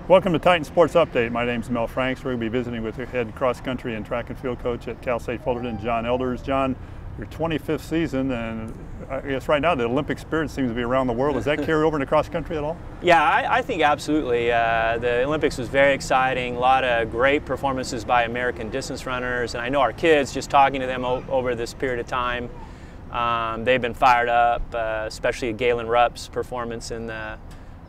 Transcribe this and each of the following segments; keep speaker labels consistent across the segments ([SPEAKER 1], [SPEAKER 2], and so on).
[SPEAKER 1] Welcome to Titan Sports Update. My name is Mel Franks. We're going to be visiting with your head cross country and track and field coach at Cal State Fullerton, John Elders. John, your 25th season, and I guess right now the Olympic spirit seems to be around the world. Does that carry over into cross country at all?
[SPEAKER 2] Yeah, I think absolutely. The Olympics was very exciting. A lot of great performances by American distance runners, and I know our kids, just talking to them over this period of time, they've been fired up, especially Galen Rupp's performance in the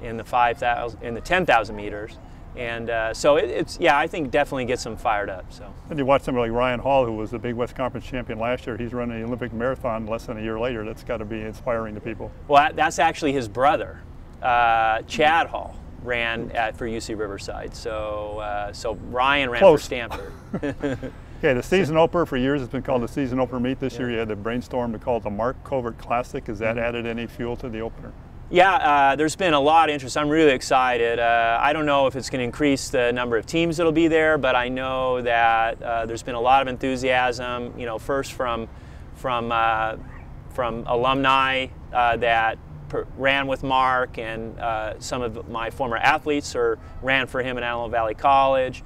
[SPEAKER 2] 10,000 meters, and so I think definitely gets them fired up. So.
[SPEAKER 1] And you watch somebody like Ryan Hall, who was the Big West Conference champion last year. He's running the Olympic marathon less than a year later. That's got to be inspiring to people.
[SPEAKER 2] Well, that's actually his brother, Chad Hall, ran for UC Riverside. So Ryan ran for Stanford.
[SPEAKER 1] Okay, the season opener for years has been called the season opener meet. This year you had to brainstorm to call it the Mark Covert Classic. Has that added any fuel to the opener?
[SPEAKER 2] Yeah, there's been a lot of interest. I'm really excited. I don't know if it's going to increase the number of teams that'll be there, but I know that there's been a lot of enthusiasm. You know, first from alumni that ran with Mark, and some of my former athletes ran for him in Antelope Valley College,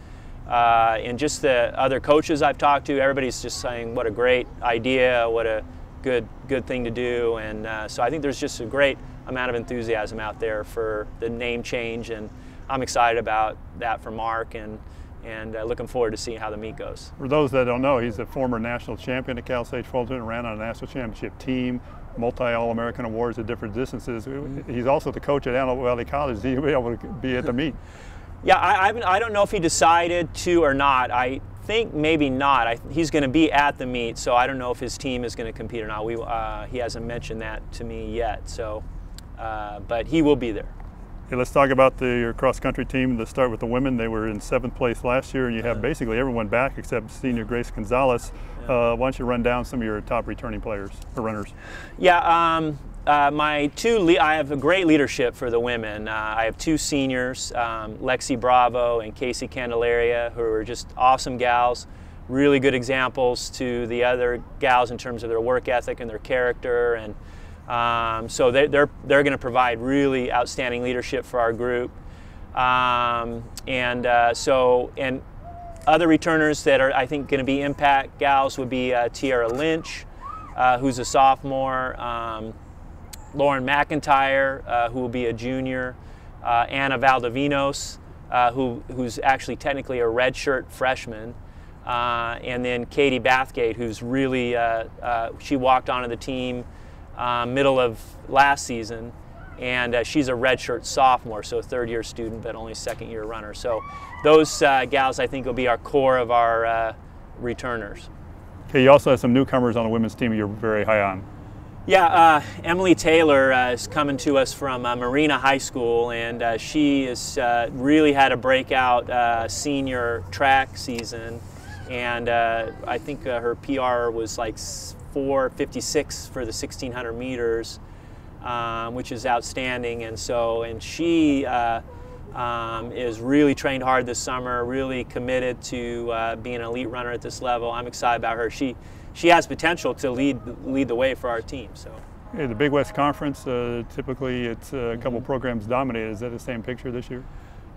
[SPEAKER 2] and just the other coaches I've talked to. Everybody's just saying what a great idea, what a good thing to do, and so I think there's just a great amount of enthusiasm out there for the name change, and I'm excited about that for Mark, and looking forward to seeing how the meet goes. For
[SPEAKER 1] those that don't know, he's a former national champion at Cal State Fullerton, ran on a national championship team, multi-All-American awards at different distances. He's also the coach at Antelope Valley College. Is he able to be at the meet?
[SPEAKER 2] Yeah, I don't know if he decided to or not. I think maybe not. He's going to be at the meet, so I don't know if his team is going to compete or not. He hasn't mentioned that to me yet, so. But he will be there.
[SPEAKER 1] Okay, let's talk about your cross-country team. Let's start with the women. They were in 7th place last year, and you have basically everyone back except senior Grace Gonzalez. Why don't you run down some of your top returning players or runners?
[SPEAKER 2] Yeah, I have a great leadership for the women. I have two seniors, Lexi Bravo and Casey Candelaria, who are just awesome gals, really good examples to the other gals in terms of their work ethic and their character, and so they're going to provide really outstanding leadership for our group, and other returners that are, I think, going to be impact gals would be Tiara Lynch, who's a sophomore, Lauren McIntyre, who will be a junior, Anna Valdivinos, who's actually technically a redshirt freshman, and then Katie Bathgate, who's really she walked onto the team middle of last season, and she's a redshirt sophomore, so a third-year student, but only second-year runner. So those gals, I think, will be our core of our returners.
[SPEAKER 1] Okay, you also have some newcomers on the women's team you're very high on.
[SPEAKER 2] Yeah, Emily Taylor is coming to us from Marina High School, and she has really had a breakout senior track season, and I think her PR was like 4:56 for the 1,600 meters, which is outstanding. And she is really trained hard this summer, really committed to being an elite runner at this level. I'm excited about her. She has potential to lead the way for our team. So.
[SPEAKER 1] Yeah, the Big West Conference, typically it's a couple programs dominated. Is that the same picture this year?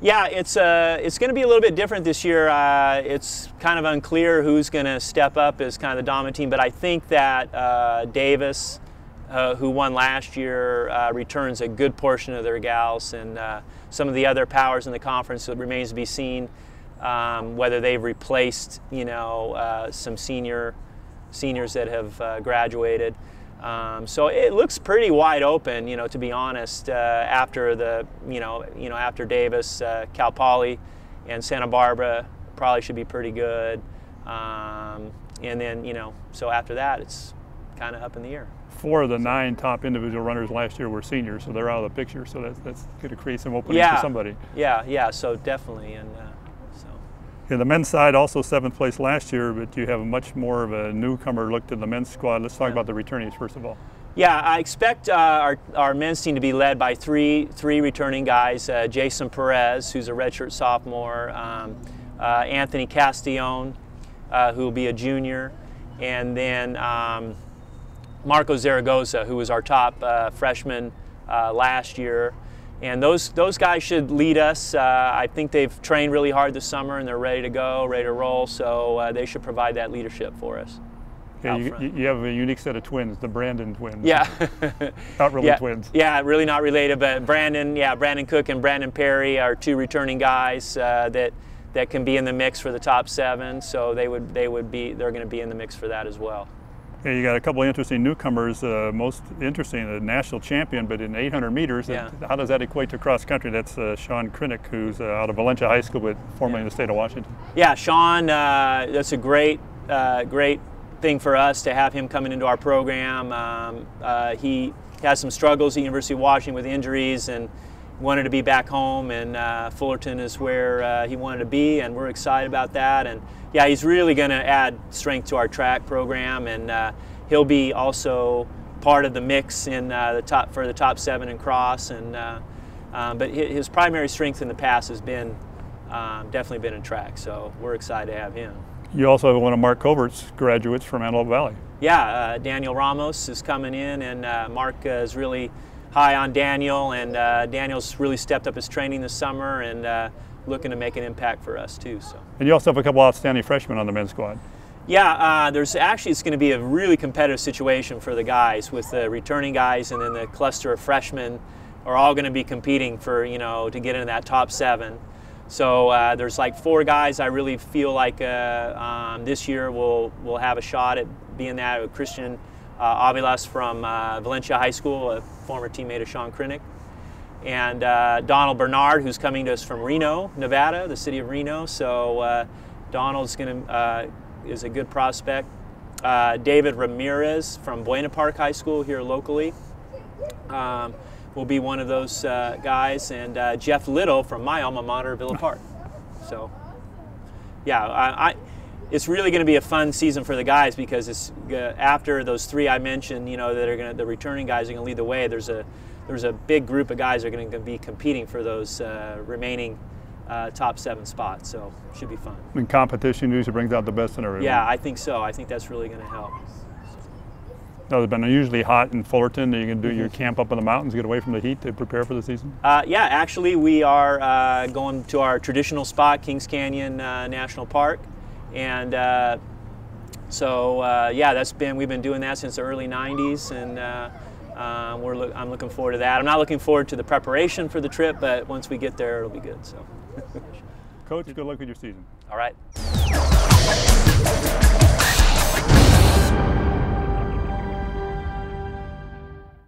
[SPEAKER 2] Yeah, it's going to be a little bit different this year. It's kind of unclear who's going to step up as kind of the dominant team, but I think that Davis, who won last year, returns a good portion of their gals, and some of the other powers in the conference, it remains to be seen whether they've replaced, some seniors that have graduated. So it looks pretty wide open, to be honest. After after Davis, Cal Poly, and Santa Barbara probably should be pretty good. And then, so after that, it's kind of up in the air.
[SPEAKER 1] 4 of the 9 top individual runners last year were seniors, so they're out of the picture. So that's going to create some openings for somebody.
[SPEAKER 2] Yeah. So definitely, and
[SPEAKER 1] Yeah, the men's side also 7th place last year, but you have much more of a newcomer look to the men's squad. Let's talk about the returnees first of all.
[SPEAKER 2] Yeah, I expect our men's team to be led by three returning guys. Jason Perez, who's a redshirt sophomore, Anthony Castillon, who will be a junior, and then Marco Zaragoza, who was our top freshman last year. And those guys should lead us. I think they've trained really hard this summer and they're ready to go, ready to roll, so they should provide that leadership for us.
[SPEAKER 1] Yeah, you have a unique set of twins, the Brandon twins.
[SPEAKER 2] Yeah.
[SPEAKER 1] Not really
[SPEAKER 2] yeah,
[SPEAKER 1] twins.
[SPEAKER 2] Yeah, really not related, but Brandon Cook and Brandon Perry are 2 returning guys that can be in the mix for the top 7, so they're going to be in the mix for that as well.
[SPEAKER 1] Yeah, you got a couple of interesting newcomers. Most interesting, a national champion, but in 800 meters.
[SPEAKER 2] Yeah.
[SPEAKER 1] How does that equate to cross country? That's Sean Krinick, who's out of Valencia High School, but formerly in the state of Washington.
[SPEAKER 2] Yeah, Sean, that's a great thing for us to have him coming into our program. He has some struggles at the University of Washington with injuries and wanted to be back home, and Fullerton is where he wanted to be, and we're excited about that. And yeah, he's really going to add strength to our track program, and he'll be also part of the mix in for the top 7 in cross. And but his primary strength in the past has been definitely been in track, so we're excited to have him.
[SPEAKER 1] You also have one of Mark Covert's graduates from Antelope Valley.
[SPEAKER 2] Yeah, Daniel Ramos is coming in, and Mark is really high on Daniel, and Daniel's really stepped up his training this summer and looking to make an impact for us too. So.
[SPEAKER 1] And you also have a couple outstanding freshmen on the men's squad.
[SPEAKER 2] Yeah, it's going to be a really competitive situation for the guys, with the returning guys and then the cluster of freshmen are all going to be competing for, to get into that top 7. So there's like 4 guys I really feel like this year will have a shot at being that. Christian Avilas from Valencia High School, a former teammate of Sean Krinick, and Donald Bernard, who's coming to us from Reno, Nevada, the city of Reno. So Donald's is a good prospect. David Ramirez from Buena Park High School here locally will be one of those guys, and Jeff Little from my alma mater, Villa Park. So yeah, it's really going to be a fun season for the guys, because it's after those 3 I mentioned, that the returning guys are going to lead the way. There's a big group of guys that are going to be competing for those remaining top 7 spots, so it should be fun.
[SPEAKER 1] And competition usually brings out the best in everyone.
[SPEAKER 2] Yeah, I think so. I think that's really going to help.
[SPEAKER 1] Now, it's been unusually hot in Fullerton. Are you going to do your camp up in the mountains, get away from the heat to prepare for the season? Yeah, actually we are going to our traditional spot, Kings Canyon National Park. And we've been doing that since the early 90s, and I'm looking forward to that. I'm not looking forward to the preparation for the trip, but once we get there, it'll be good. So, Coach, good luck with your season.
[SPEAKER 2] All right.